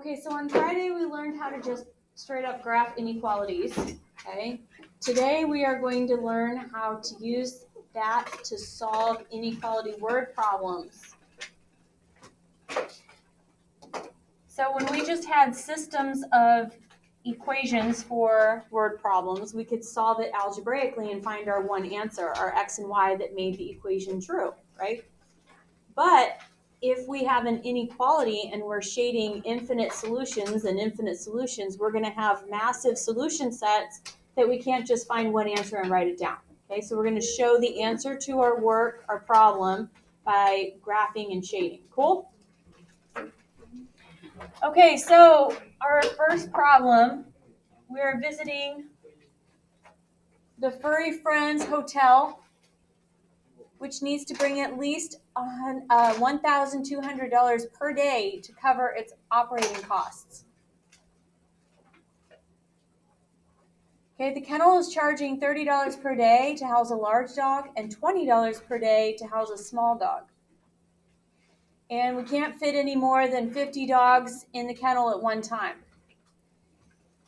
Okay, so on Friday we learned how to just straight up graph inequalities, okay? Today we are going to learn how to use that to solve inequality word problems. So when we just had systems of equations for word problems, we could solve it algebraically and find our one answer, our x and y that made the equation true, right? But if we have an inequality and we're shading infinite solutions, we're going to have massive solution sets that we can't just find one answer and write it down. Okay, so we're going to show the answer to our work, our problem, by graphing and shading. Cool? Okay, so our first problem, we're visiting the Furry Friends Hotel, which needs to bring at least $1,200 per day to cover its operating costs. Okay, the kennel is charging $30 per day to house a large dog and $20 per day to house a small dog. And we can't fit any more than 50 dogs in the kennel at one time.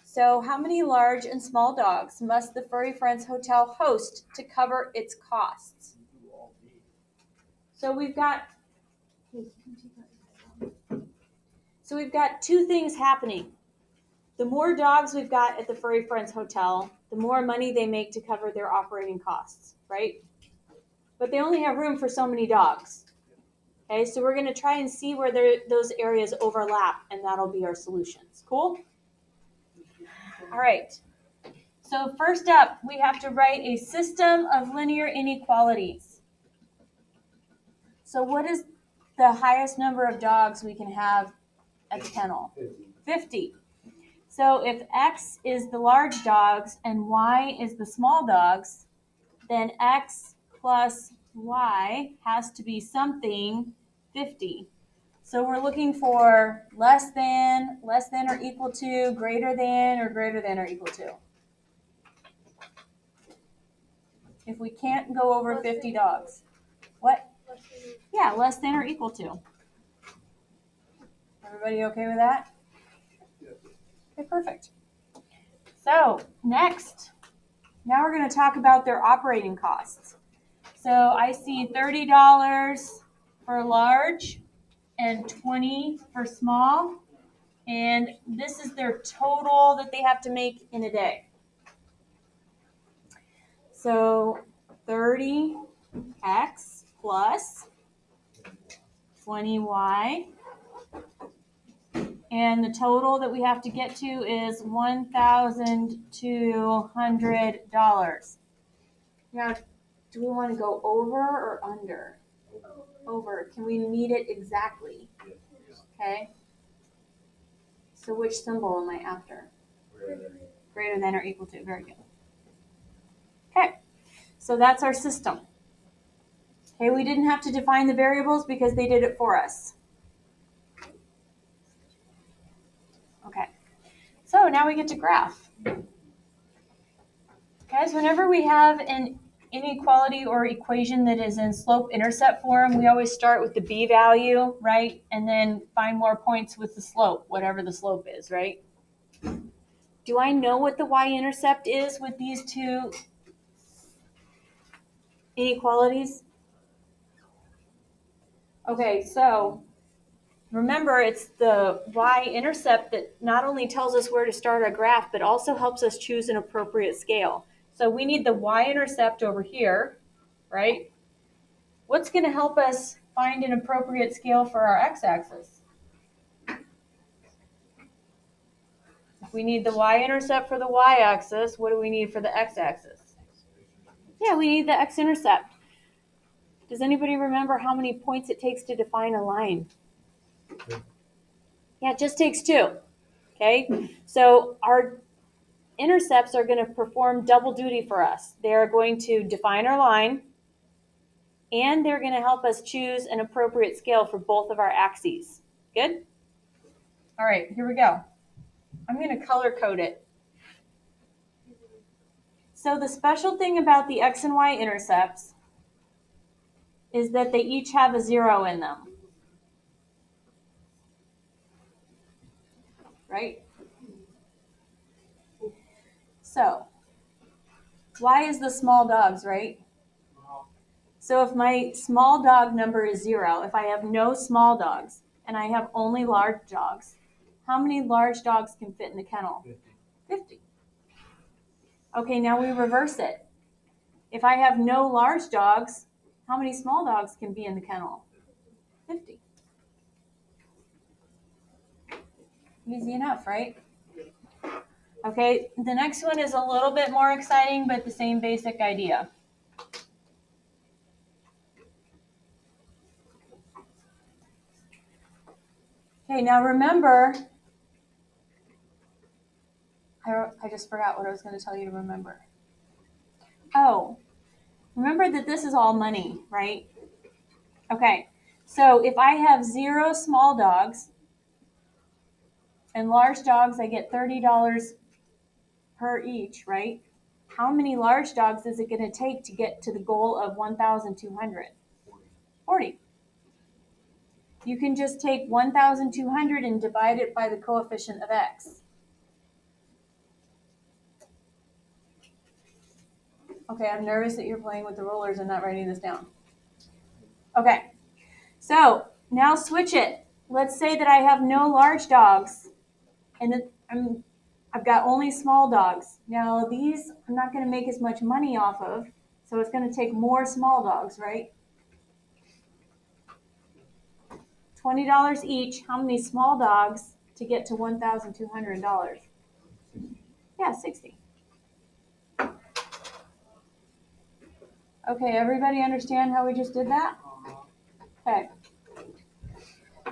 So how many large and small dogs must the Furry Friends Hotel host to cover its costs? So we've got two things happening. The more dogs we've got at the Furry Friends Hotel, the more money they make to cover their operating costs, right? But they only have room for so many dogs. Okay, so we're going to try and see where those areas overlap, and that'll be our solutions. Cool? All right. So first up, we have to write a system of linear inequalities. So what is the highest number of dogs we can have at the kennel? 50. So if X is the large dogs and Y is the small dogs, then X plus Y has to be something 50. So we're looking for less than or equal to, greater than or equal to. If we can't go over 50 dogs. What? Yeah, less than or equal to. Everybody okay with that? Okay, perfect. So next, now we're going to talk about their operating costs. So I see $30 for large and $20 for small. And this is their total that they have to make in a day. So 30x plus 20y. And the total that we have to get to is $1,200. Now, do we want to go over or under? Over. Can we meet it exactly? Okay. So which symbol am I after? Greater than or equal to. Very good. Okay. So that's our system. Okay, we didn't have to define the variables because they did it for us. Okay. So now we get to graph. Guys, whenever we have an inequality or equation that is in slope-intercept form, we always start with the b value, right? And then find more points with the slope, whatever the slope is, right? Do I know what the y-intercept is with these two inequalities? Okay, so remember, it's the y-intercept that not only tells us where to start our graph, but also helps us choose an appropriate scale. So we need the y-intercept over here, right? What's going to help us find an appropriate scale for our x-axis? If we need the y-intercept for the y-axis, what do we need for the x-axis? Yeah, we need the x-intercept. Does anybody remember how many points it takes to define a line? Yeah, it just takes 2. Okay, so our intercepts are going to perform double duty for us. They're going to define our line, and they're going to help us choose an appropriate scale for both of our axes. Good? All right, here we go. I'm going to color code it. So the special thing about the x and y intercepts is that they each have a 0 in them. right? So, y is the small dogs, right? So if my small dog number is 0, if I have no small dogs and I have only large dogs, how many large dogs can fit in the kennel? 50. Okay, now we reverse it. If I have no large dogs, how many small dogs can be in the kennel? 50. Easy enough, right? Okay, the next one is a little bit more exciting, but the same basic idea. Okay, now remember, I just forgot what I was going to tell you to remember. Oh, remember that this is all money, right? Okay, so if I have 0 small dogs and large dogs, I get $30 per each, right? How many large dogs is it going to take to get to the goal of 1,200? 40. You can just take 1,200 and divide it by the coefficient of x. Okay, I'm nervous that you're playing with the rulers and not writing this down. Okay, so now switch it. Let's say that I have no large dogs and I've got only small dogs. Now these I'm not going to make as much money off of, so it's going to take more small dogs, right? $20 each. How many small dogs to get to $1,200? Yeah, 60. Okay, everybody understand how we just did that? Okay.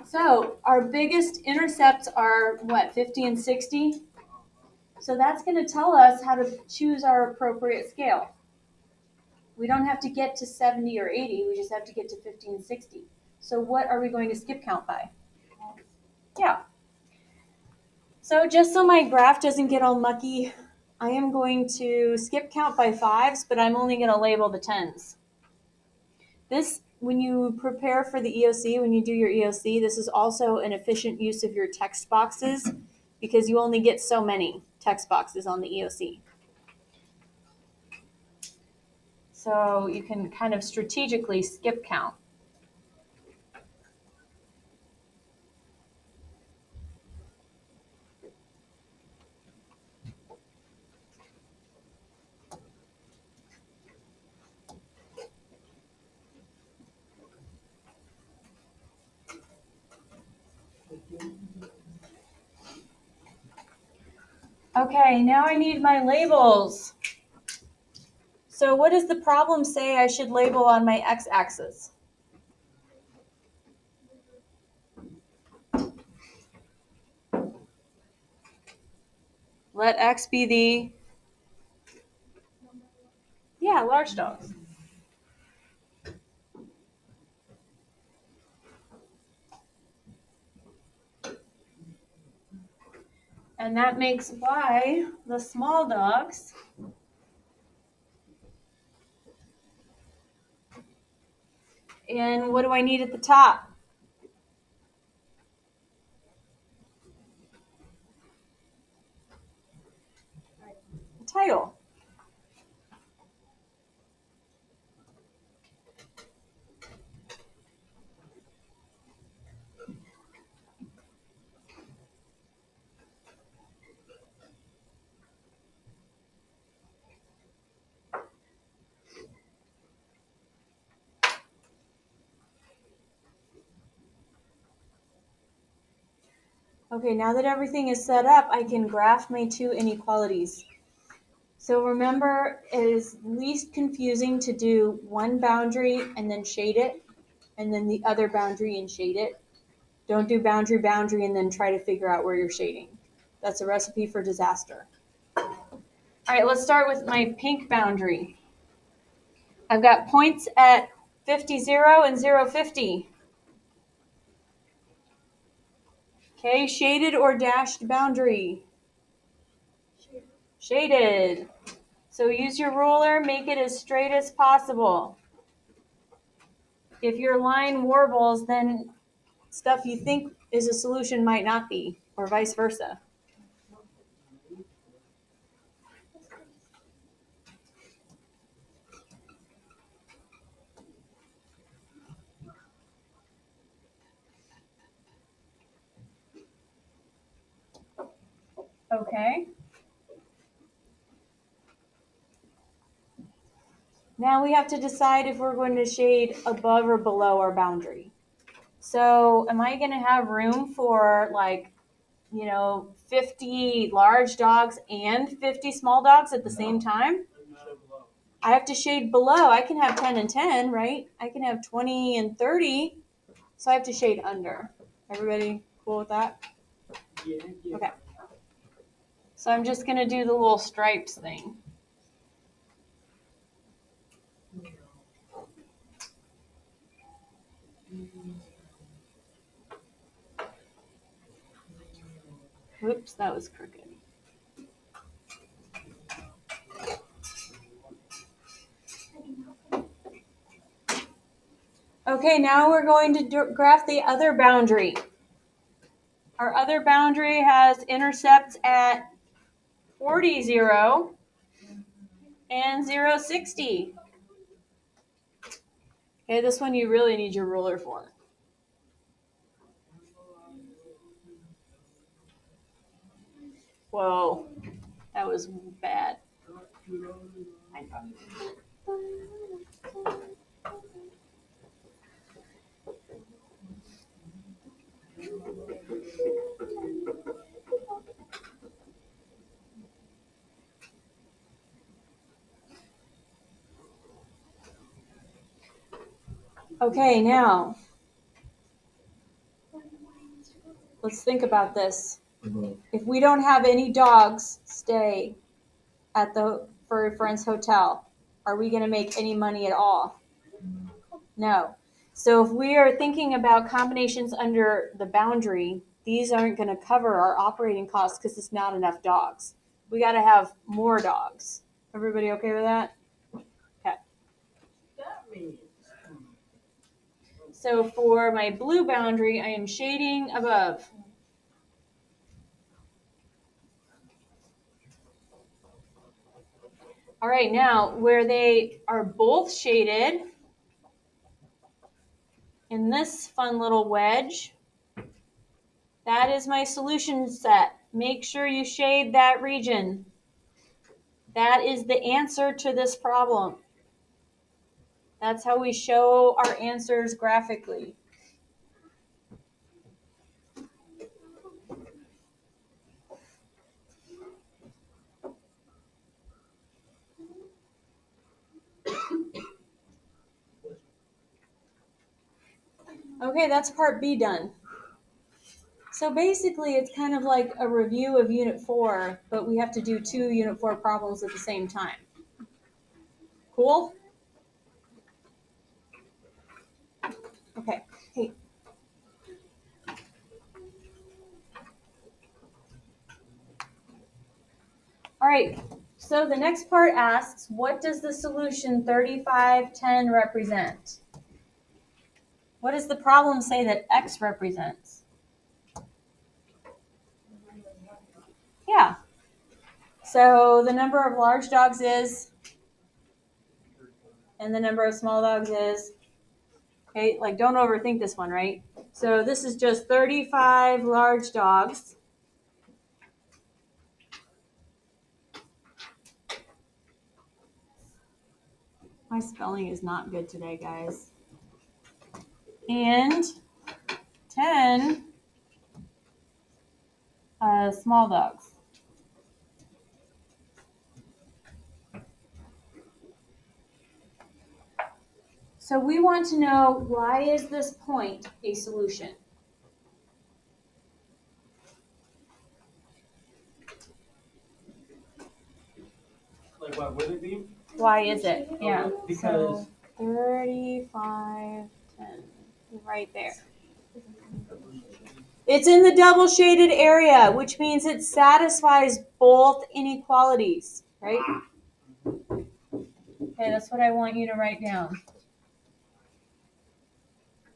So our biggest intercepts are what, 50 and 60? So that's going to tell us how to choose our appropriate scale. We don't have to get to 70 or 80, we just have to get to 50 and 60. So what are we going to skip count by? Yeah. So just so my graph doesn't get all mucky, I am going to skip count by 5s, but I'm only going to label the 10s. This, when you prepare for the EOC, when you do your EOC, this is also an efficient use of your text boxes because you only get so many text boxes on the EOC. So you can kind of strategically skip count. Okay, now I need my labels. So what does the problem say I should label on my x-axis? Let x be the, yeah, large dogs. And that makes y the small dogs. And what do I need at the top? The title. Okay, now that everything is set up, I can graph my two inequalities. So remember, it is least confusing to do one boundary and then shade it, and then the other boundary and shade it. Don't do boundary, boundary, and then try to figure out where you're shading. That's a recipe for disaster. All right, let's start with my pink boundary. I've got points at 50, 0, and 0, 50. Okay, shaded or dashed boundary? Shaded. So use your ruler, make it as straight as possible. If your line warbles, then stuff you think is a solution might not be, or vice versa. Okay. Now we have to decide if we're going to shade above or below our boundary. So am I going to have room for 50 large dogs and 50 small dogs at the same time? I have to shade below. I can have 10 and 10, right? I can have 20 and 30. So I have to shade under. Everybody cool with that? Yeah. Okay. So I'm just going to do the little stripes thing. Whoops, that was crooked. Okay, now we're going to graph the other boundary. Our other boundary has intercepts at 40, 0, and 0, 60. Okay, this one you really need your ruler for. Whoa, that was bad. Okay, now let's think about this. If we don't have any dogs stay at the Furry Friends Hotel, are we going to make any money at all? No. So if we are thinking about combinations under the boundary, these aren't going to cover our operating costs because it's not enough dogs. We got to have more dogs. Everybody okay with that? Okay. That means. So for my blue boundary, I am shading above. All right, now where they are both shaded in this fun little wedge, that is my solution set. Make sure you shade that region. That is the answer to this problem. That's how we show our answers graphically. Okay, that's part B done. So basically, it's kind of like a review of Unit 4, but we have to do 2 Unit 4 problems at the same time. Cool? Okay. Hey. All right. So the next part asks, what does the solution 3510 represent? What does the problem say that X represents? Yeah. So the number of large dogs is, and the number of small dogs is, okay, like don't overthink this one, right? So this is just 35 large dogs. My spelling is not good today, guys. And 10 small dogs. So we want to know, why is this point a solution? Like, what would it be? Why is it? Yeah. Because. So 35, 10, right there. It's in the double shaded area, which means it satisfies both inequalities, right? Okay, that's what I want you to write down.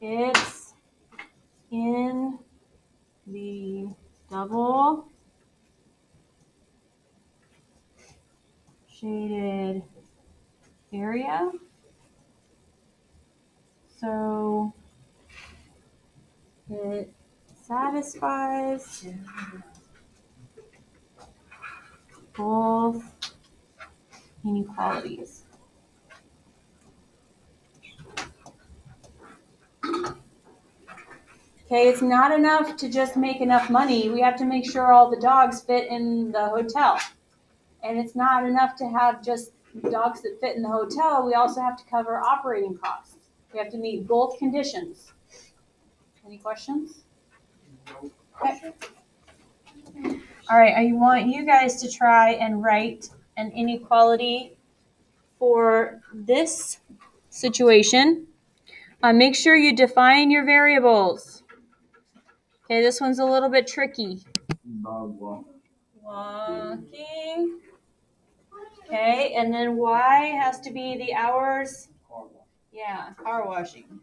It's in the double shaded area. So it satisfies both inequalities. Okay, it's not enough to just make enough money. We have to make sure all the dogs fit in the hotel. And it's not enough to have just dogs that fit in the hotel. We also have to cover operating costs. We have to meet both conditions. Any questions? Okay. All right, I want you guys to try and write an inequality for this situation. Make sure you define your variables. Okay, this one's a little bit tricky. Walking. Okay, and then Y has to be the hours. Yeah, car washing.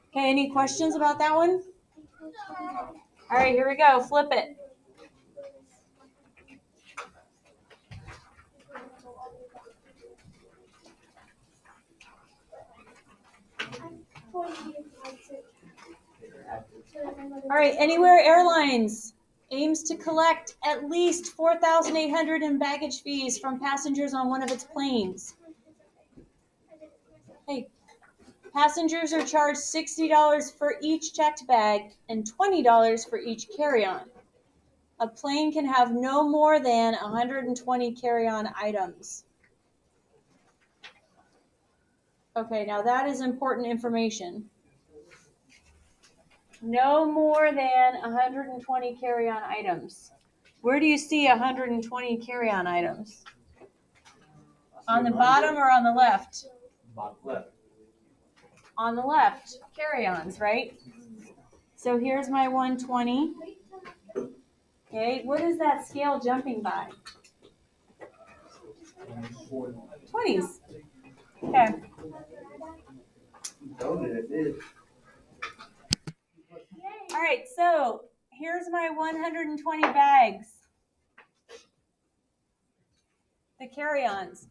Okay, any questions about that one? All right, here we go. Flip it. All right, Anywhere Airlines aims to collect at least 4,800 in baggage fees from passengers on one of its planes. Hey, passengers are charged $60 for each checked bag and $20 for each carry-on. A plane can have no more than 120 carry-on items. Okay, now that is important information. No more than 120 carry-on items. Where do you see 120 carry-on items? On the bottom or on the left? Left. On the left, carry-ons, right? So here's my 120. Okay, what is that scale jumping by? 20s. Okay. All right, so here's my 120 bags. The carry-ons.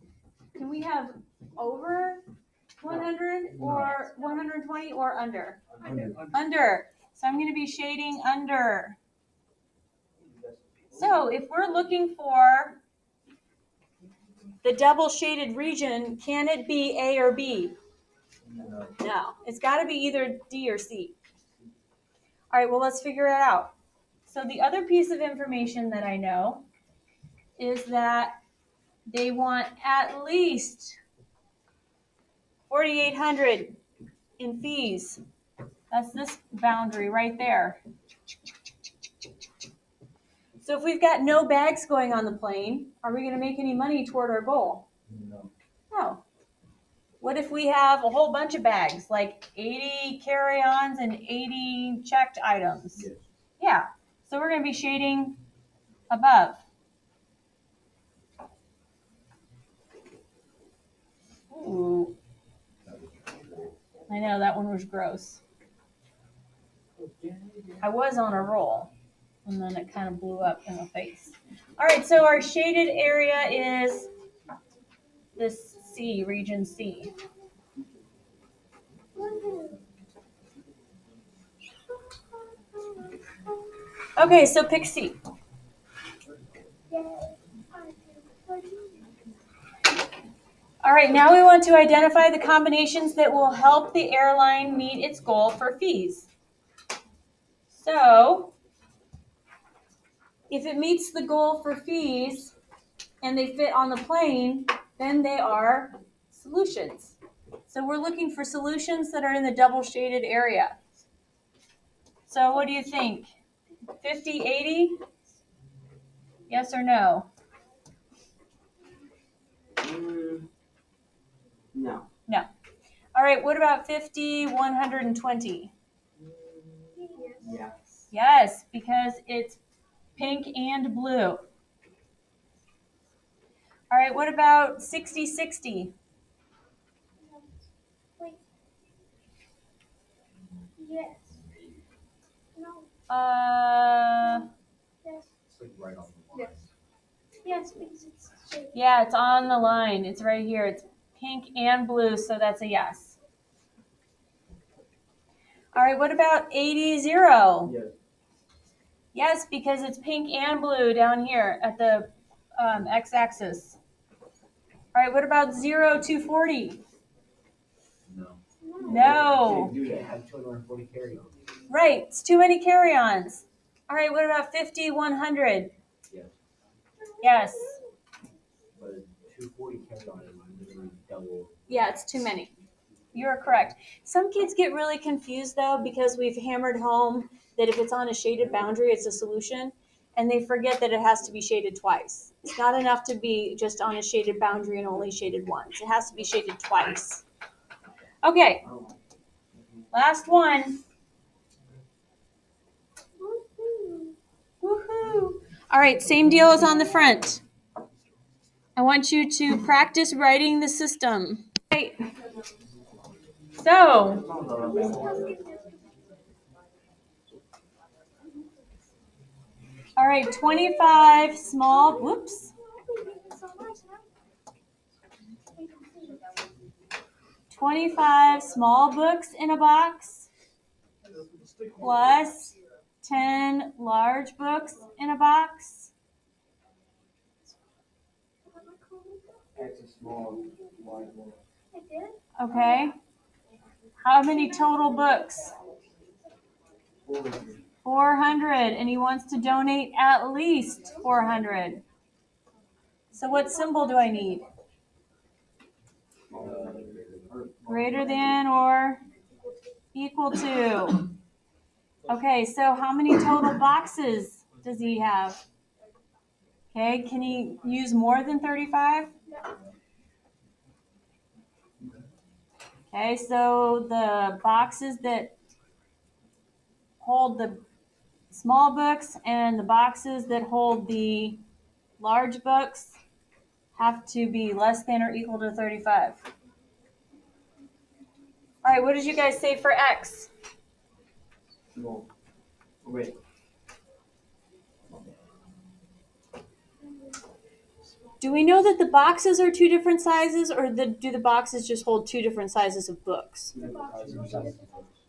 Can we have over 100 or 120 or under? Under. So I'm going to be shading under. So if we're looking for the double shaded region, can it be A or B? No. It's got to be either D or C. All right, well, let's figure it out. So the other piece of information that I know is that they want at least 4,800 in fees. That's this boundary right there. So if we've got no bags going on the plane, are we going to make any money toward our goal? No. What if we have a whole bunch of bags, like 80 carry-ons and 80 checked items? Yes. Yeah. So we're going to be shading above. Ooh. I know, that one was gross. I was on a roll, and then it kind of blew up in the face. All right, so our shaded area is this C, region C. Okay, so pick C. All right, now we want to identify the combinations that will help the airline meet its goal for fees. So, if it meets the goal for fees and they fit on the plane, then they are solutions. So we're looking for solutions that are in the double shaded area. So what do you think? 50, 80? Yes or no? No. No. All right, what about 50, 120? Yes. Yes, because it's pink and blue. All right, what about 60, 60? Yes. No. Yes. It's like right on the line. Yes. Yes, because it's shaded. Yeah, it's on the line. It's right here. It's pink and blue, so that's a yes. All right, what about 80, 0? Yes. Yes, because it's pink and blue down here at the x-axis. All right, what about 0 to 40? No. No. Can't do that. Have 240 carry-ons. Right, it's too many carry-ons. All right, what about 50, 100? Yes. Yes. But 240 carry-on is literally double. Yeah, it's too many. You're correct. Some kids get really confused though because we've hammered home that if it's on a shaded boundary, it's a solution, and they forget that it has to be shaded twice. It's not enough to be just on a shaded boundary and only shaded once. It has to be shaded twice. Okay, last one. Woohoo! All right, same deal as on the front. I want you to practice writing the system. Okay. So, all right, 25 small, whoops, 25 small books in a box plus 10 large books in a box. X is small, Y is small. Okay. How many total books? 400. And he wants to donate at least 400. So what symbol do I need? Greater than or equal to. Okay, so how many total boxes does he have? Okay, can he use more than 35? Okay, so the boxes that hold the small books and the boxes that hold the large books have to be less than or equal to 35. All right, what did you guys say for X? Small. Wait. Do we know that the boxes are two different sizes, or do the boxes just hold two different sizes of books?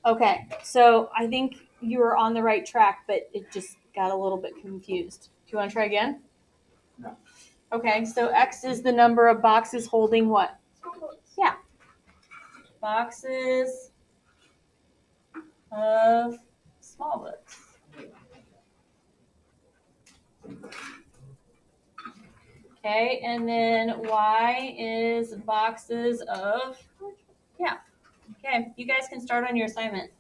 Okay, so I think you were on the right track, but it just got a little bit confused. Do you want to try again? No. Okay, so X is the number of boxes holding what? Yeah. Boxes of small books. Okay, and then Y is boxes of, yeah. Okay, you guys can start on your assignment.